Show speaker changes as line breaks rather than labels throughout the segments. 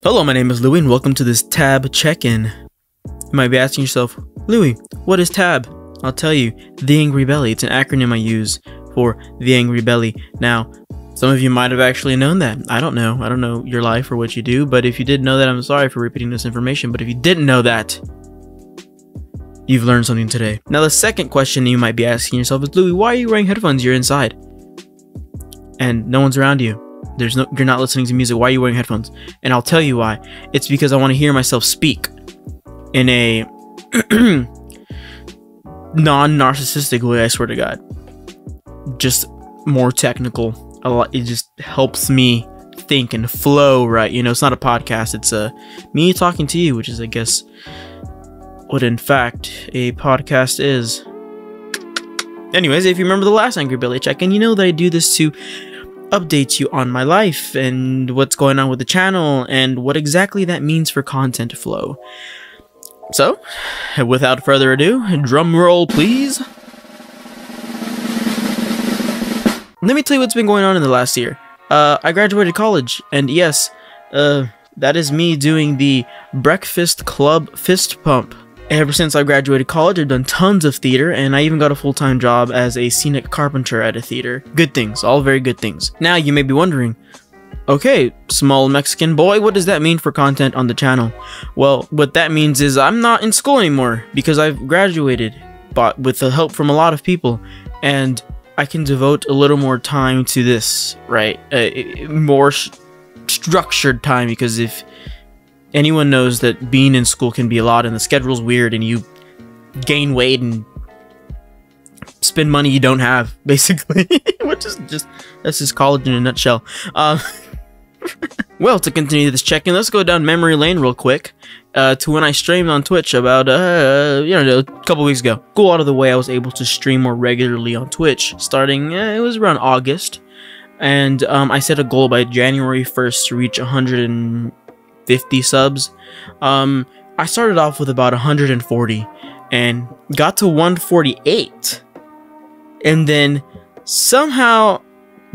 Hello, my name is Louie and welcome to this tab check-in. You might be asking yourself, Louie, what is tab? I'll tell you, The Angry Belly. It's an acronym I use for The Angry Belly. Now, some of you might have actually known that. I don't know your life or what you do, but if you did know that, I'm sorry for repeating this information. But if you didn't know that, you've learned something today. Now, the second question you might be asking yourself is, Louie, why are you wearing headphones? You're inside and no one's around you. You're not listening to music. Why are you wearing headphones? And I'll tell you why. It's because I want to hear myself speak in a non-narcissistic way, I swear to God. Just more technical. It just helps me think and flow, right? You know, it's not a podcast. It's me talking to you, which is, I guess, what in fact a podcast is. Anyways, if you remember the last Angry Belly check-in, you know that I do this to update you on my life and what's going on with the channel and what exactly that means for content flow. So, without further ado, drum roll please. Let me tell you what's been going on in the last year. I graduated college, and yes, that is me doing the Breakfast Club fist pump. Ever since I graduated college, I've done tons of theater, and I even got a full-time job as a scenic carpenter at a theater. Good things, all very good things. Now, you may be wondering, okay, small Mexican boy, what does that mean for content on the channel? Well, what that means is I'm not in school anymore, because I've graduated, but with the help from a lot of people, and I can devote a little more time to this, right? More structured time, because if anyone knows that being in school can be a lot and the schedule's weird and you gain weight and spend money you don't have, basically. Which is that's just college in a nutshell. Well, to continue this check-in, let's go down memory lane real quick to when I streamed on Twitch about a couple weeks ago. Go out of the way, I was able to stream more regularly on Twitch starting it was around August, and I set a goal by January 1st to reach 150 subs. I started off with about 140 and got to 148, and then somehow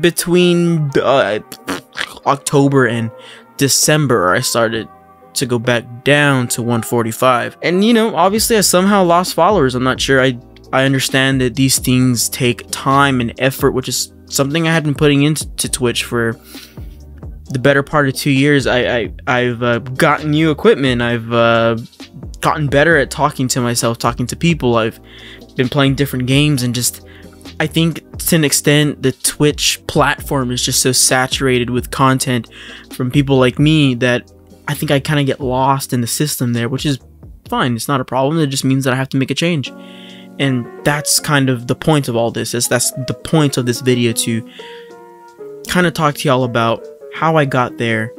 between October and December I started to go back down to 145, and you know, obviously I somehow lost followers. I'm not sure. I understand that these things take time and effort, which is something I had been putting into Twitch for the better part of 2 years. I've gotten new equipment. I've gotten better at talking to myself, talking to people. I've been playing different games, and just I think to an extent the Twitch platform is just so saturated with content from people like me that I think I kind of get lost in the system there, which is fine. It's not a problem. It just means that I have to make a change, and that's kind of the point of all this. That's the point of this video, to kind of talk to y'all about how I got there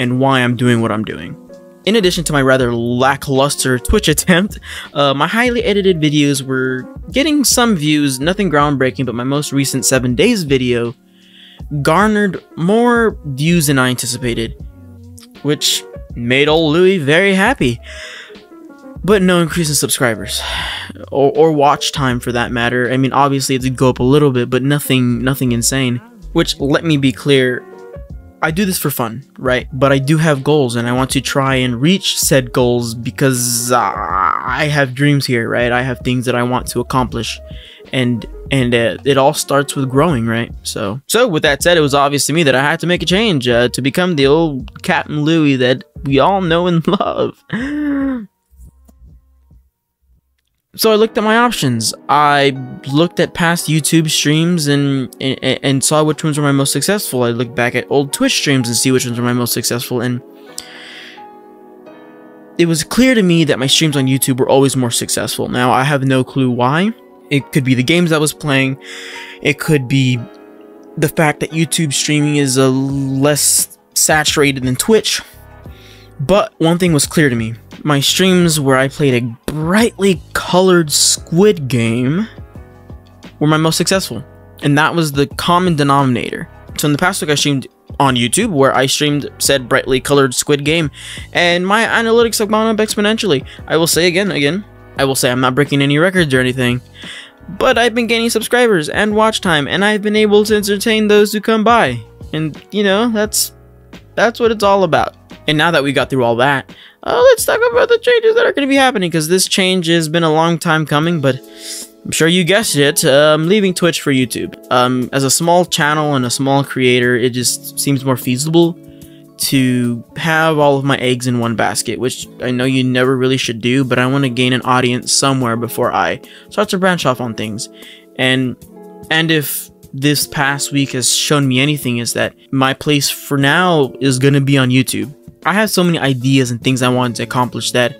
and why I'm doing what I'm doing. In addition to my rather lackluster Twitch attempt, my highly edited videos were getting some views, nothing groundbreaking, but my most recent 7 days video garnered more views than I anticipated, which made old Louie very happy. But no increase in subscribers or watch time for that matter. I mean, obviously it did go up a little bit, but nothing insane. Which, let me be clear, I do this for fun, right? But I do have goals, and I want to try and reach said goals because I have dreams here, right? I have things that I want to accomplish, and it all starts with growing, right? So with that said, it was obvious to me that I had to make a change to become the old Captain Louie that we all know and love. So I looked at my options. I looked at past YouTube streams and saw which ones were my most successful. I looked back at old Twitch streams and see which ones were my most successful, and it was clear to me that my streams on YouTube were always more successful. Now, I have no clue why. It could be the games I was playing. It could be the fact that YouTube streaming is less saturated than Twitch. But one thing was clear to me. My streams where I played a brightly colored squid game were my most successful. And that was the common denominator. So in the past week I streamed on YouTube, where I streamed said brightly colored squid game, and my analytics have gone up exponentially. I will say again, I will say I'm not breaking any records or anything, but I've been gaining subscribers and watch time, and I've been able to entertain those who come by. And, you know, that's what it's all about. And now that we got through all that, let's talk about the changes that are going to be happening, because this change has been a long time coming, but I'm sure you guessed it. I'm leaving Twitch for YouTube. As a small channel and a small creator, it just seems more feasible to have all of my eggs in one basket, which I know you never really should do, but I want to gain an audience somewhere before I start to branch off on things. And if this past week has shown me anything, is that my place for now is going to be on YouTube. I have so many ideas and things I want to accomplish that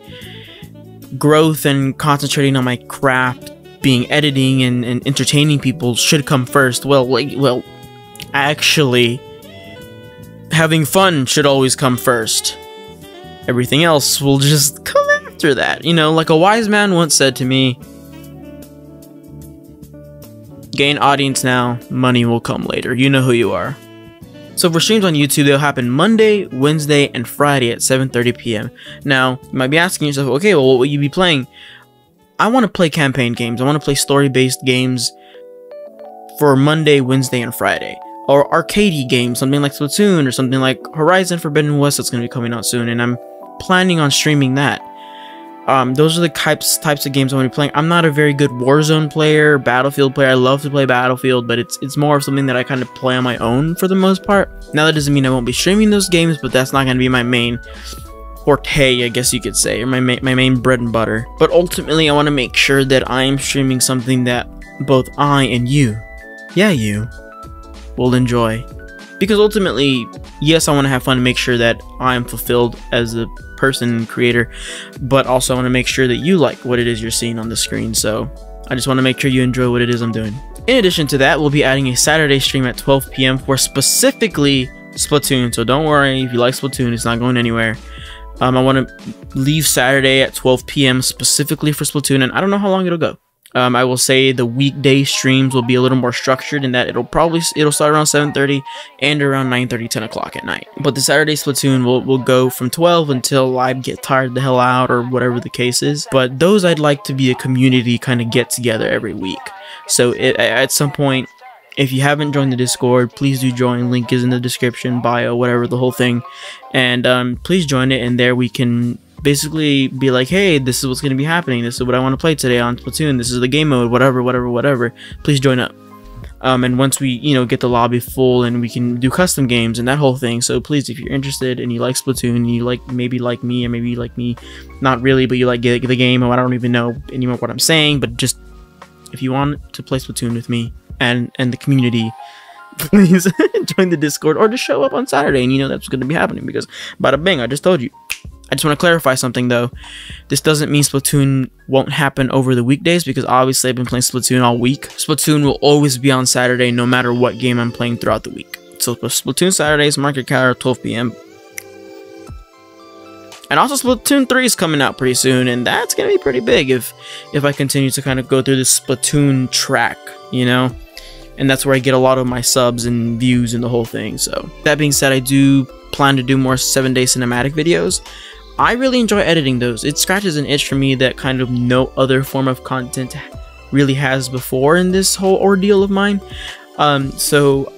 growth and concentrating on my craft, being editing and entertaining people, should come first. Well, actually, having fun should always come first. Everything else will just come after that. You know, like a wise man once said to me, gain audience now, money will come later. You know who you are. So for streams on YouTube, they'll happen Monday, Wednesday, and Friday at 7:30 p.m. Now, you might be asking yourself, okay, well, what will you be playing? I want to play campaign games. I want to play story-based games for Monday, Wednesday, and Friday. Or arcadey games, something like Splatoon, or something like Horizon Forbidden West that's going to be coming out soon, and I'm planning on streaming that. Those are the types of games I want to be playing. I'm not a very good Warzone player, Battlefield player. I love to play Battlefield, but it's more of something that I kind of play on my own for the most part. Now, that doesn't mean I won't be streaming those games, but that's not going to be my main forte, I guess you could say, or my main bread and butter. But ultimately, I want to make sure that I am streaming something that both I and you, yeah, you, will enjoy. Because ultimately, yes, I want to have fun and make sure that I'm fulfilled as a person and creator, but also I want to make sure that you like what it is you're seeing on the screen. So I just want to make sure you enjoy what it is I'm doing. In addition to that, we'll be adding a Saturday stream at 12 p.m. for specifically Splatoon. So don't worry, if you like Splatoon, it's not going anywhere. I want to leave Saturday at 12 p.m. specifically for Splatoon, and I don't know how long it'll go. I will say the weekday streams will be a little more structured in that it'll start around 7:30 and around 9:30, 10 o'clock at night. But the Saturday Splatoon will go from 12 until I get tired the hell out, or whatever the case is. But those, I'd like to be a community kind of get together every week. So at some point, if you haven't joined the Discord, please do join. Link is in the description, bio, whatever, the whole thing. And please join it, and there we can basically be like, hey, this is what's going to be happening, this is what I want to play today on Splatoon, this is the game mode, whatever, please join up. And once we, get the lobby full, and we can do custom games and that whole thing. So please, if you're interested and you like Splatoon, and you maybe like me, or maybe you like me, not really, but you like the game, or I don't even know anymore what I'm saying, but just, if you want to play Splatoon with me and the community, please join the Discord, or just show up on Saturday, and that's going to be happening, because bada bing, I just told you. I just want to clarify something though. This doesn't mean Splatoon won't happen over the weekdays, because obviously I've been playing Splatoon all week. Splatoon will always be on Saturday no matter what game I'm playing throughout the week. So Splatoon Saturdays, mark your calendar, 12 p.m. And also Splatoon 3 is coming out pretty soon, and that's going to be pretty big if I continue to kind of go through this Splatoon track, And that's where I get a lot of my subs and views and the whole thing. So that being said, I do plan to do more 7-day cinematic videos. I really enjoy editing those. It scratches an itch for me that kind of no other form of content really has before in this whole ordeal of mine. So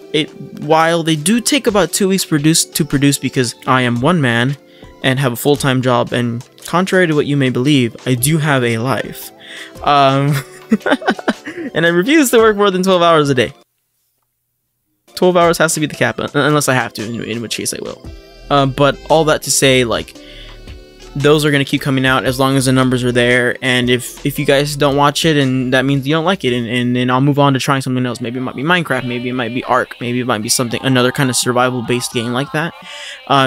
while they do take about 2 weeks to produce, because I am one man and have a full-time job, and contrary to what you may believe, I do have a life. And I refuse to work more than 12 hours a day. 12 hours has to be the cap, unless I have to, in which case I will. But all that to say, those are going to keep coming out as long as the numbers are there. And if you guys don't watch it, and that means you don't like it, and then I'll move on to trying something else. Maybe it might be Minecraft, maybe it might be Ark, maybe it might be another kind of survival based game like that.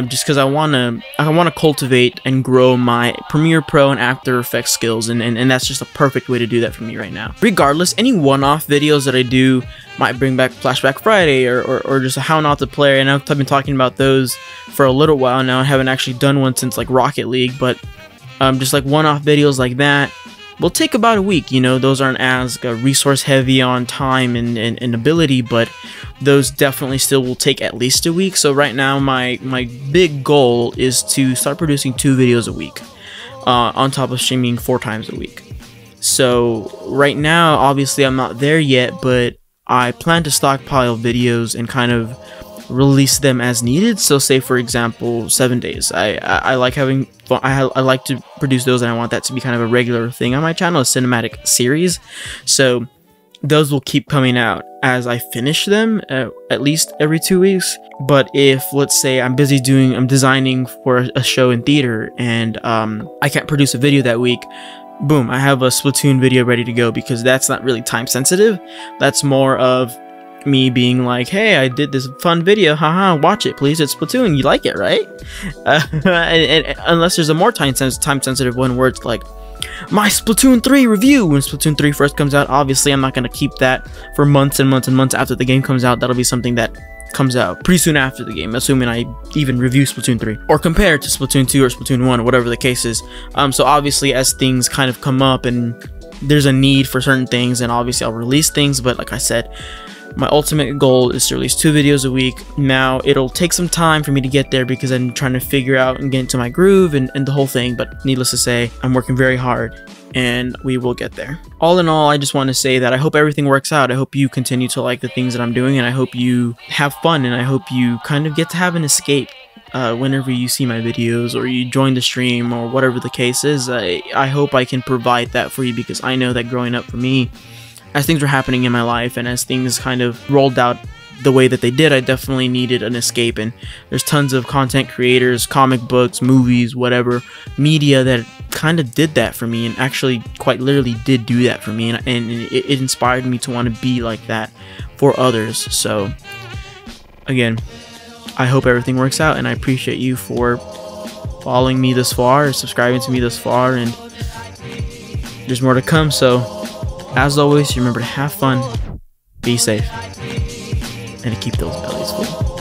Just because I want to cultivate and grow my Premiere Pro and After Effects skills, and that's just a perfect way to do that for me right now. Regardless, any one-off videos that I do might bring back Flashback Friday, or just How Not to Play. And I've been talking about those for a little while now. I haven't actually done one since Rocket League, but just one-off videos like that will take about a week. Those aren't as resource heavy on time and ability, but those definitely still will take at least a week. So right now my big goal is to start producing 2 videos a week, on top of streaming 4 times a week. So right now, obviously I'm not there yet, but I plan to stockpile videos and kind of release them as needed. So say for example 7 days, I like having fun. I like to produce those, and I want that to be kind of a regular thing on my channel, a cinematic series. So those will keep coming out as I finish them, at least every 2 weeks. But if, let's say, I'm designing for a show in theater, and I can't produce a video that week, boom, I have a Splatoon video ready to go, because that's not really time sensitive. That's more of me being like, hey, I did this fun video, haha, watch it please, it's Splatoon, you like it, right? And unless there's a more time sensitive one where it's like, my Splatoon 3 review. When Splatoon 3 first comes out, obviously I'm not going to keep that for months and months and months after the game comes out. That'll be something that comes out pretty soon after the game, assuming I even review Splatoon 3 or compare it to Splatoon 2 or Splatoon 1 or whatever the case is. So obviously as things kind of come up and there's a need for certain things, and obviously I'll release things. But like I said, my ultimate goal is to release 2 videos a week. Now, it'll take some time for me to get there because I'm trying to figure out and get into my groove and the whole thing, but needless to say, I'm working very hard and we will get there. All in all, I just want to say that I hope everything works out. I hope you continue to like the things that I'm doing, and I hope you have fun, and I hope you kind of get to have an escape whenever you see my videos or you join the stream or whatever the case is. I hope I can provide that for you, because I know that growing up for me, as things were happening in my life and as things kind of rolled out the way that they did, I definitely needed an escape. And there's tons of content creators, comic books, movies, whatever, media that kind of did that for me, and actually quite literally did do that for me, and it inspired me to want to be like that for others. So again, I hope everything works out, and I appreciate you for following me this far, subscribing to me this far, and there's more to come. So as always, remember to have fun, be safe, and to keep those bellies full.